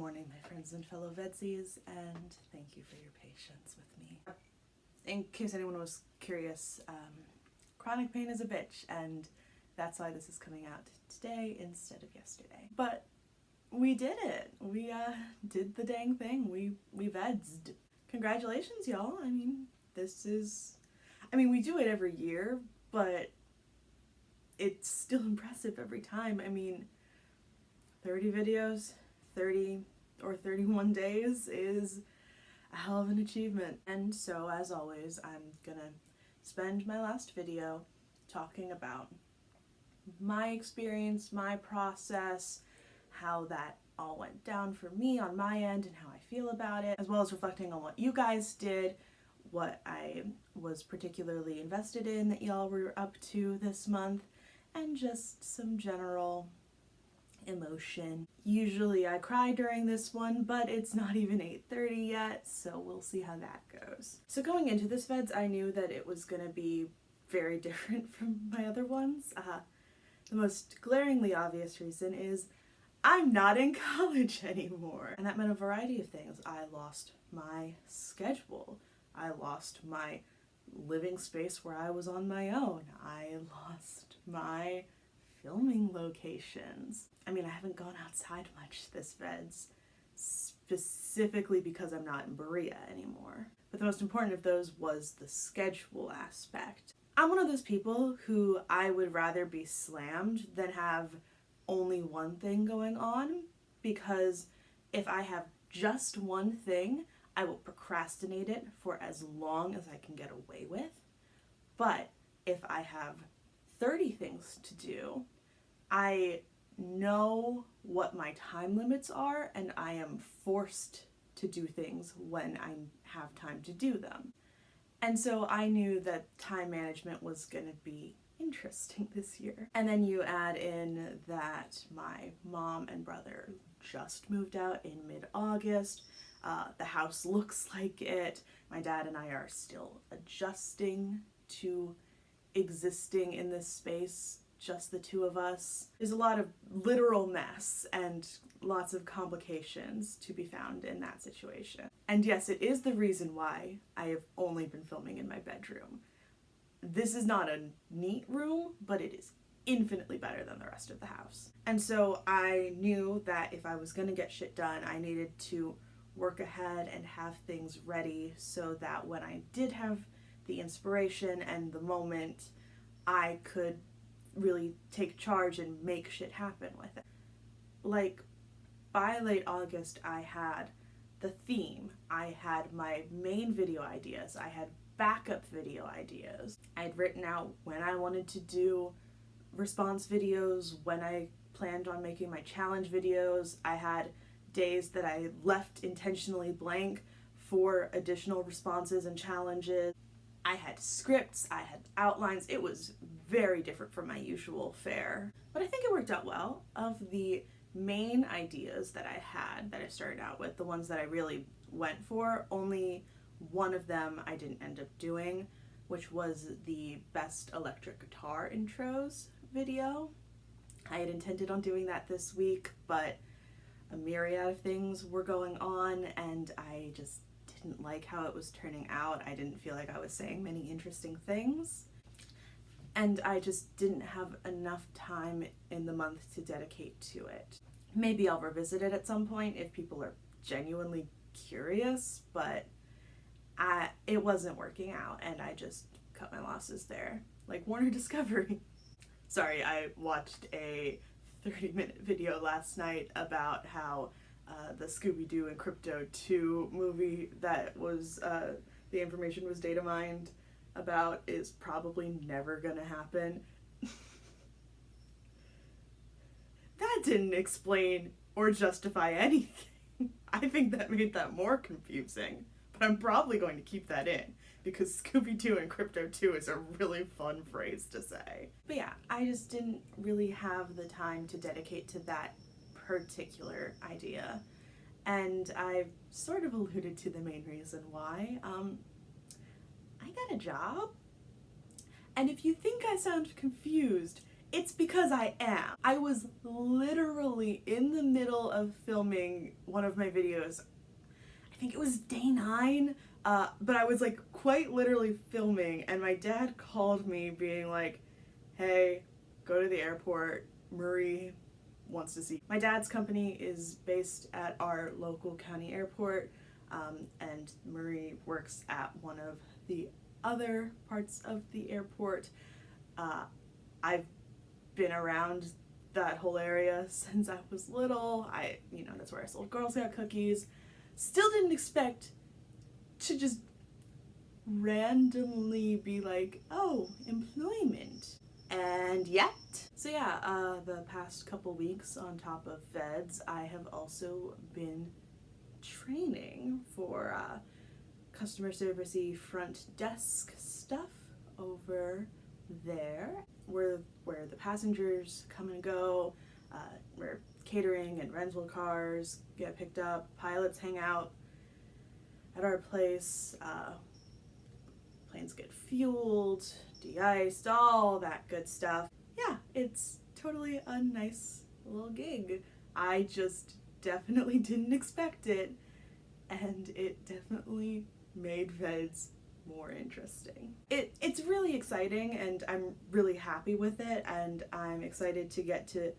morning, my friends and fellow VEDSies, and thank you for your patience with me. In case anyone was curious, chronic pain is a bitch, and that's why this is coming out today instead of yesterday. But we did it. We did the dang thing. We VEDSed. Congratulations, y'all. I mean, we do it every year, but it's still impressive every time. I mean, 30 videos, 30 or 31 days is a hell of an achievement. And so, as always, I'm gonna spend my last video talking about my experience, my process, how that all went down for me on my end and how I feel about it, as well as reflecting on what you guys did, what I was particularly invested in that y'all were up to this month, and just some general emotion. Usually I cry during this one, but it's not even 8:30 yet, so we'll see how that goes. So going into this VEDS, I knew that it was gonna be very different from my other ones. The most glaringly obvious reason is I'm not in college anymore. And that meant a variety of things. I lost my schedule. I lost my living space where I was on my own. I lost my filming locations. I mean, I haven't gone outside much this VEDS, specifically because I'm not in Berea anymore. But the most important of those was the schedule aspect. I'm one of those people who I would rather be slammed than have only one thing going on, because if I have just one thing, I will procrastinate it for as long as I can get away with. But if I have 30 things to do, I know what my time limits are, and I am forced to do things when I have time to do them. And so I knew that time management was going to be interesting this year. And then you add in that my mom and brother just moved out in mid-August. The house looks like it. My dad and I are still adjusting to existing in this space, just the two of us. There's a lot of literal mess and lots of complications to be found in that situation. And yes, it is the reason why I have only been filming in my bedroom. This is not a neat room, but it is infinitely better than the rest of the house. And so I knew that if I was gonna get shit done, I needed to work ahead and have things ready so that when I did have the inspiration and the moment, I could really take charge and make shit happen with it. Like, by late August, I had the theme, I had my main video ideas, I had backup video ideas. I had written out when I wanted to do response videos, when I planned on making my challenge videos. I had days that I left intentionally blank for additional responses and challenges. I had scripts, I had outlines. It was very different from my usual fare, but I think it worked out well. Of the main ideas that I had, that I started out with, the ones that I really went for, only one of them I didn't end up doing, which was the best electric guitar intros video. I had intended on doing that this week, but a myriad of things were going on and I just didn't like how it was turning out. I didn't feel like I was saying many interesting things, and I just didn't have enough time in the month to dedicate to it. Maybe I'll revisit it at some point if people are genuinely curious, but it wasn't working out and I just cut my losses there, like Warner Discovery. Sorry, I watched a 30-minute video last night about how the Scooby-Doo and Crypto 2 movie that was, the information was data mined about, is probably never gonna happen. That didn't explain or justify anything. I think that made that more confusing, but I'm probably going to keep that in because Scooby-Doo and Crypto 2 is a really fun phrase to say. But yeah, I just didn't really have the time to dedicate to that particular idea. And I've sort of alluded to the main reason why. I got a job. And if you think I sound confused, It's because I am. I was literally in the middle of filming one of my videos. I think it was day 9, but I was like quite literally filming, and my dad called me being like, hey, go to the airport, Marie wants to see. My dad's company is based at our local county airport, and Marie works at one of the other parts of the airport. I've been around that whole area since I was little. That's where I sold Girl Scout cookies. Still didn't expect to just randomly be like, oh, employment. And yet. So yeah, the past couple weeks on top of VEDS, I have also been training for customer servicey front desk stuff over there, where the passengers come and go, where catering and rental cars get picked up, pilots hang out at our place, planes get fueled, de-iced, all that good stuff. Yeah, it's totally a nice little gig. I just definitely didn't expect it, and it definitely made VEDS more interesting. It's really exciting, and I'm really happy with it, and I'm excited to get to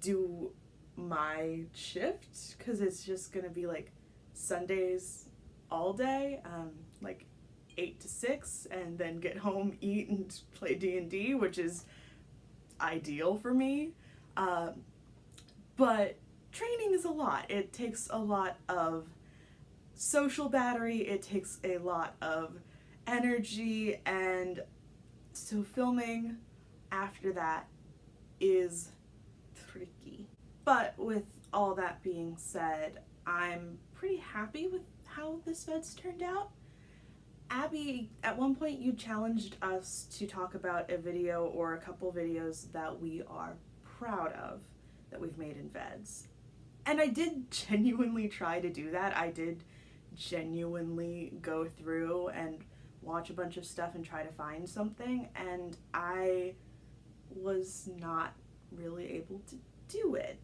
do my shift, because it's just gonna be like Sundays all day, like 8 to 6, and then get home, eat, and play D&D, which is ideal for me. But training is a lot. It takes a lot of social battery, it takes a lot of energy, and so filming after that is tricky. But with all that being said, I'm pretty happy with how this VEDS turned out. Abby, at one point you challenged us to talk about a video or a couple videos that we are proud of that we've made in VEDS. And I did genuinely try to do that. I did genuinely go through and watch a bunch of stuff and try to find something, and I was not really able to do it.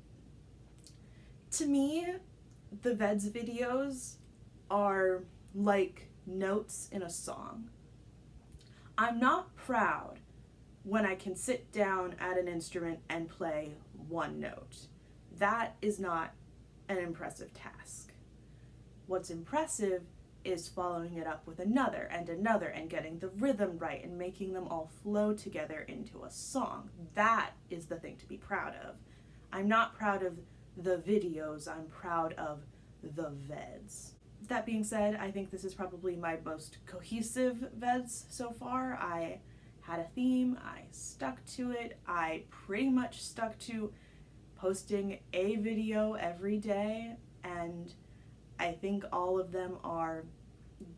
To me, the VEDS videos are like notes in a song. I'm not proud when I can sit down at an instrument and play one note. That is not an impressive task. What's impressive is following it up with another and getting the rhythm right and making them all flow together into a song. That is the thing to be proud of. I'm not proud of the videos, I'm proud of the VEDS. That being said, I think this is probably my most cohesive VEDS so far. I had a theme, I stuck to it, I pretty much stuck to posting a video every day, and I think all of them are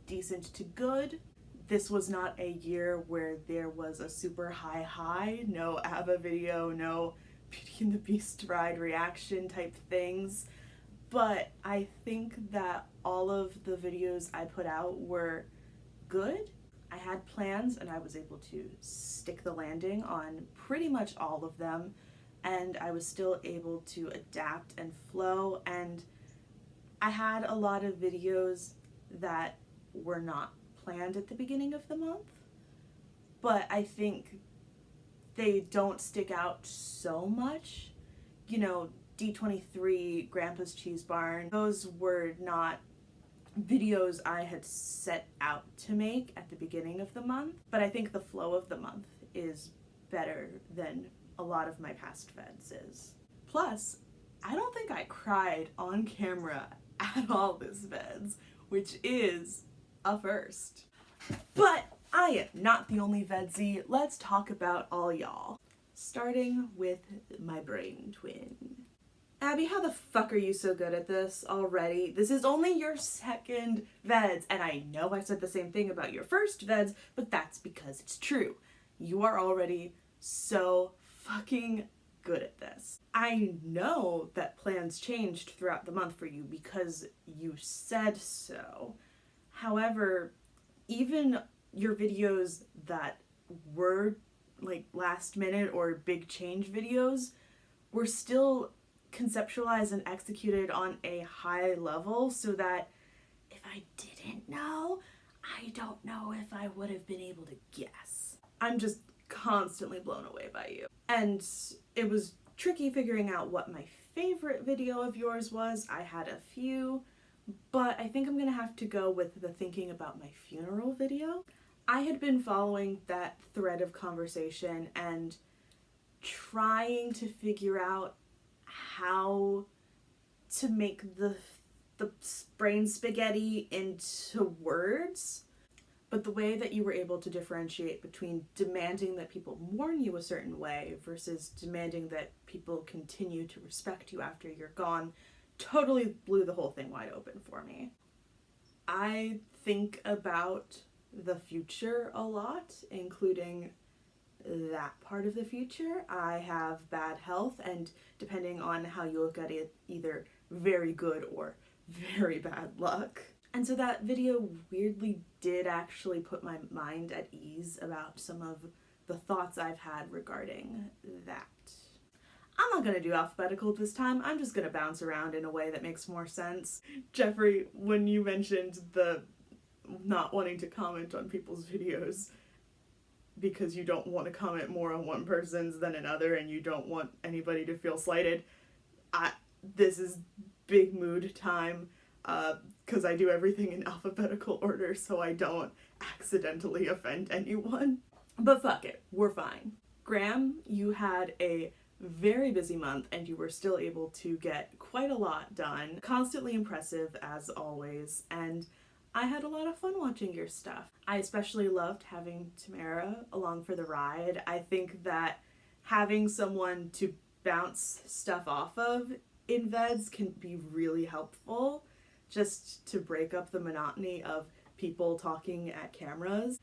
decent to good. This was not a year where there was a super high, no ABBA video, no Beauty and the Beast ride reaction type things, but I think that all of the videos I put out were good. I had plans and I was able to stick the landing on pretty much all of them, and I was still able to adapt and flow, and I had a lot of videos that were not planned at the beginning of the month, but I think they don't stick out so much. You know, D23, Grandpa's Cheese Barn, those were not videos I had set out to make at the beginning of the month, but I think the flow of the month is better than a lot of my past VEDS is. Plus, I don't think I cried on camera at all this VEDS, which is a first. But I am not the only VEDSie. Let's talk about all y'all. Starting with my brain twin. Abby, how the fuck are you so good at this already? This is only your second VEDS, and I know I said the same thing about your first VEDS, but that's because it's true. You are already so fucking good at this. I know that plans changed throughout the month for you because you said so. However, even your videos that were like last minute or big change videos were still conceptualized and executed on a high level, so that if I didn't know, I don't know if I would have been able to guess. I'm just constantly blown away by you. And it was tricky figuring out what my favorite video of yours was. I had a few, but I think I'm gonna have to go with the thinking about my funeral video. I had been following that thread of conversation and trying to figure out how to make the brain spaghetti into words, but the way that you were able to differentiate between demanding that people mourn you a certain way versus demanding that people continue to respect you after you're gone totally blew the whole thing wide open for me. I think about the future a lot, including that part of the future. I have bad health, and depending on how you look at it, either very good or very bad luck. And so that video weirdly did actually put my mind at ease about some of the thoughts I've had regarding that. I'm not gonna do alphabetical this time, I'm just gonna bounce around in a way that makes more sense. Jeffrey, when you mentioned the not wanting to comment on people's videos because you don't want to comment more on one person's than another and you don't want anybody to feel slighted, this is big mood time, because I do everything in alphabetical order so I don't accidentally offend anyone. But fuck it, we're fine. Graham, you had a very busy month and you were still able to get quite a lot done. Constantly impressive as always, and I had a lot of fun watching your stuff. I especially loved having Tamara along for the ride. I think that having someone to bounce stuff off of in VEDS can be really helpful, just to break up the monotony of people talking at cameras.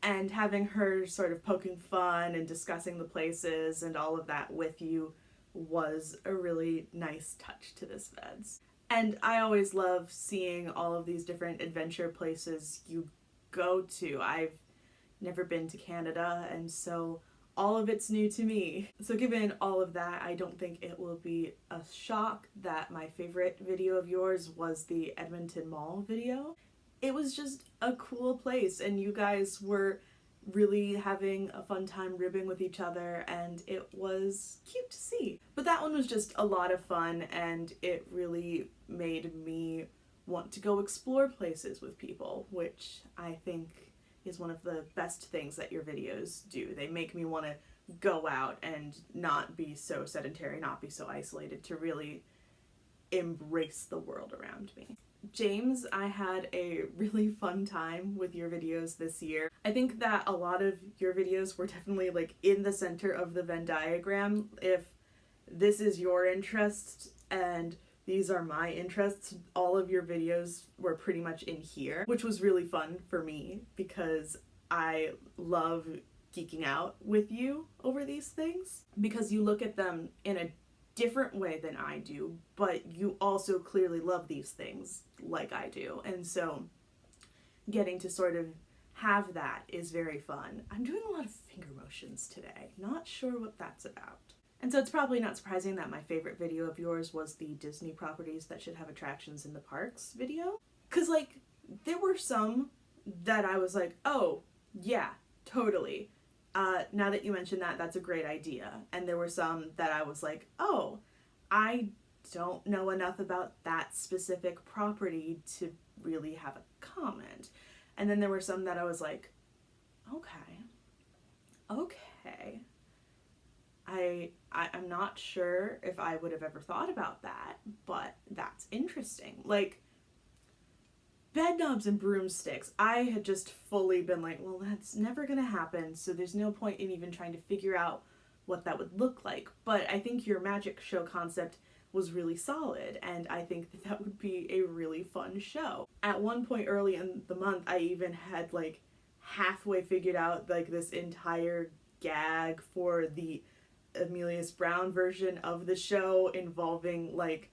And having her sort of poking fun and discussing the places and all of that with you was a really nice touch to this VEDS. And I always love seeing all of these different adventure places you go to. I've never been to Canada, and so all of it's new to me. So given all of that, I don't think it will be a shock that my favorite video of yours was the Edmonton Mall video. It was just a cool place, and you guys were really having a fun time ribbing with each other, and it was cute to see. But that one was just a lot of fun, and it really made me want to go explore places with people, which I think is one of the best things that your videos do. They make me want to go out and not be so sedentary, not be so isolated, to really embrace the world around me. James, I had a really fun time with your videos this year. I think that a lot of your videos were definitely like in the center of the Venn diagram. If this is your interest and these are my interests, all of your videos were pretty much in here, which was really fun for me because I love geeking out with you over these things, because you look at them in a different way than I do, but you also clearly love these things like I do, and so getting to sort of have that is very fun. I'm doing a lot of finger motions today, not sure what that's about. And so it's probably not surprising that my favorite video of yours was the Disney properties that should have attractions in the parks video, because like there were some that I was like, oh yeah, totally. Now that you mentioned that, that's a great idea. And there were some that I was like, oh, I don't know enough about that specific property to really have a comment. And then there were some that I was like, okay. I'm not sure if I would have ever thought about that, but that's interesting. Like, bed knobs and broomsticks, I had just fully been like, well, that's never gonna happen, so there's no point in even trying to figure out what that would look like. But I think your magic show concept was really solid, and I think that that would be a really fun show. At one point early in the month, I even had like halfway figured out like this entire gag for the Amelius Brown version of the show, involving like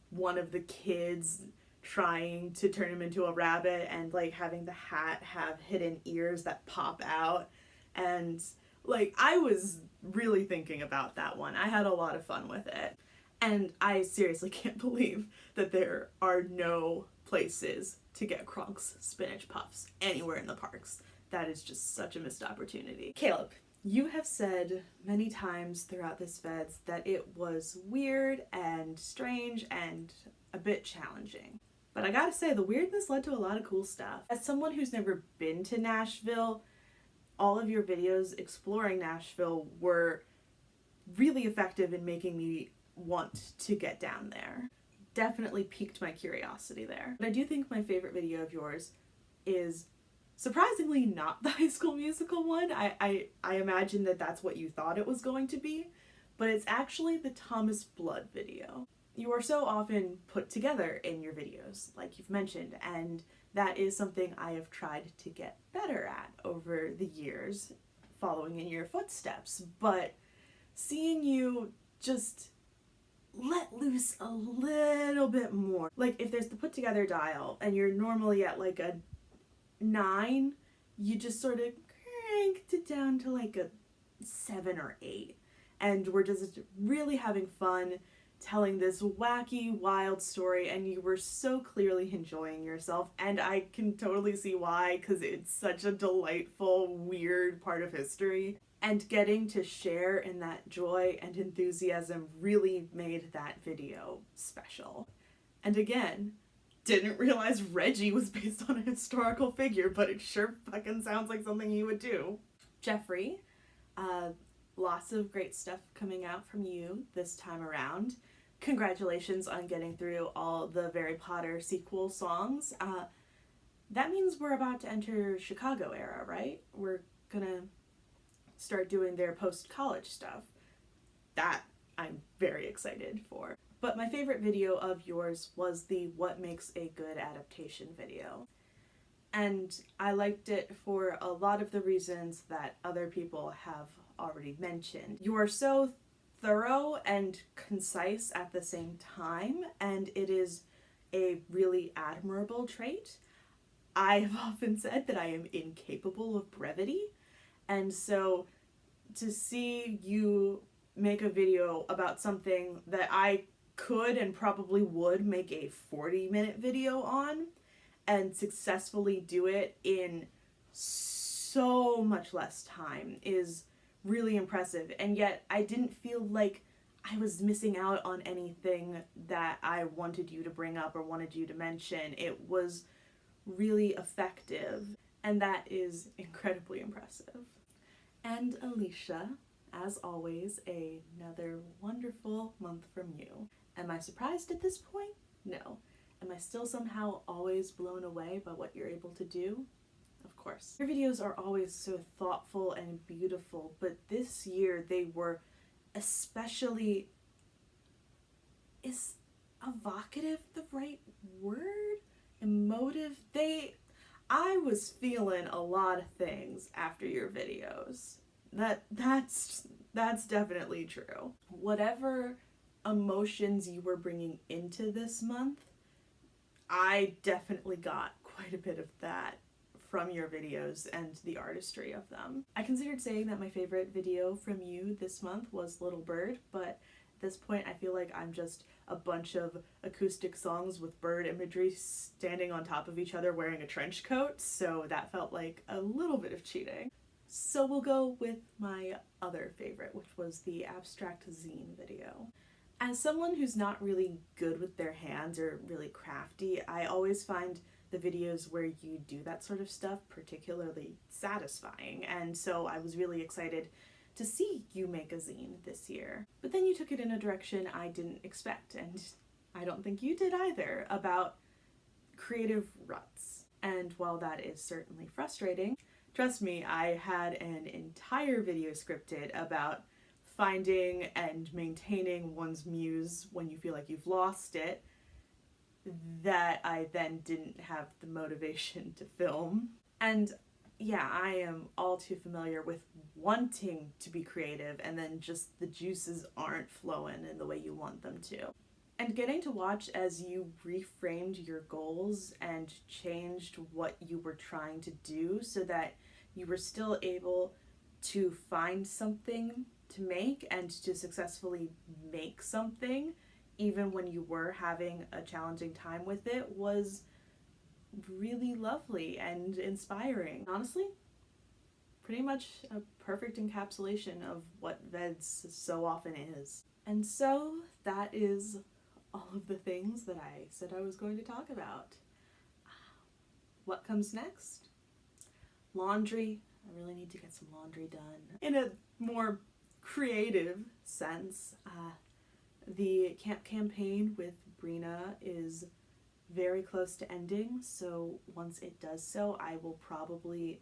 one of the kids trying to turn him into a rabbit and like having the hat have hidden ears that pop out, And like, I was really thinking about that one. I had a lot of fun with it. And I seriously can't believe that there are no places to get Kronk's spinach puffs anywhere in the parks. That is just such a missed opportunity. Caleb, you have said many times throughout this VEDS that it was weird and strange and a bit challenging. But I gotta say, the weirdness led to a lot of cool stuff. As someone who's never been to Nashville, all of your videos exploring Nashville were really effective in making me want to get down there. Definitely piqued my curiosity there. But I do think my favorite video of yours is surprisingly not the High School Musical one. I imagine that that's what you thought it was going to be, but it's actually the Thomas Blood video. You are so often put together in your videos, like you've mentioned, and that is something I have tried to get better at over the years, following in your footsteps. But seeing you just let loose a little bit more. Like, if there's the put together dial and you're normally at like a 9, you just sort of cranked it down to like a 7 or 8. And we're just really having fun telling this wacky, wild story, and you were so clearly enjoying yourself, and I can totally see why, because it's such a delightful, weird part of history. And getting to share in that joy and enthusiasm really made that video special. And again, didn't realize Reggie was based on a historical figure, but it sure fucking sounds like something you would do. Jeffrey, lots of great stuff coming out from you this time around. Congratulations on getting through all the Harry Potter sequel songs. That means we're about to enter Chicago era, right? We're gonna start doing their post-college stuff. That I'm very excited for. But my favorite video of yours was the What Makes a Good Adaptation video. And I liked it for a lot of the reasons that other people have already mentioned. You are so thorough and concise at the same time, and it is a really admirable trait. I have often said that I am incapable of brevity, and so to see you make a video about something that I could and probably would make a 40-minute video on and successfully do it in so much less time is really impressive. And yet I didn't feel like I was missing out on anything that I wanted you to bring up or wanted you to mention. It was really effective, and that is incredibly impressive. And Alicia, as always, another wonderful month from you. Am I surprised at this point? No. Am I still somehow always blown away by what you're able to do? Of course. Your videos are always so thoughtful and beautiful, but this year they were especially... Is evocative the right word? Emotive? I was feeling a lot of things after your videos. That's definitely true. Whatever emotions you were bringing into this month, I definitely got quite a bit of that from your videos and the artistry of them. I considered saying that my favorite video from you this month was Little Bird, but at this point I feel like I'm just a bunch of acoustic songs with bird imagery standing on top of each other wearing a trench coat, so that felt like a little bit of cheating. So we'll go with my other favorite, which was the abstract zine video. As someone who's not really good with their hands or really crafty, I always find the videos where you do that sort of stuff particularly satisfying, and so I was really excited to see you make a zine this year. But then you took it in a direction I didn't expect, and I don't think you did either, about creative ruts. And while that is certainly frustrating, trust me, I had an entire video scripted about finding and maintaining one's muse when you feel like you've lost it, that I then didn't have the motivation to film. And yeah, I am all too familiar with wanting to be creative and then just the juices aren't flowing in the way you want them to. And getting to watch as you reframed your goals and changed what you were trying to do so that you were still able to find something to make and to successfully make something, even when you were having a challenging time with it, was really lovely and inspiring. Honestly, pretty much a perfect encapsulation of what VEDS so often is. And so that is all of the things that I said I was going to talk about. What comes next? Laundry. I really need to get some laundry done. In a more creative sense, the camp campaign with Brina is very close to ending, so once it does so, I will probably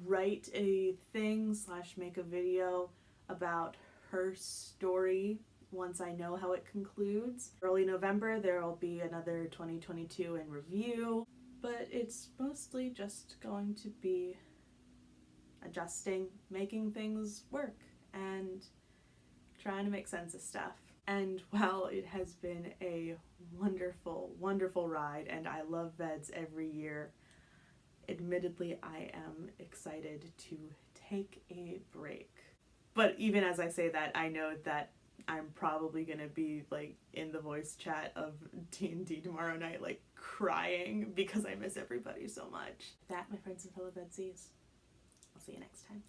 write a thing / make a video about her story once I know how it concludes. Early November there will be another 2022 in review, but it's mostly just going to be adjusting, making things work, and trying to make sense of stuff. And while it has been a wonderful, wonderful ride, and I love VEDS every year, admittedly I am excited to take a break. But even as I say that, I know that I'm probably gonna be like in the voice chat of D&D tomorrow night, like crying because I miss everybody so much. That, my friends and fellow VEDSies, I'll see you next time.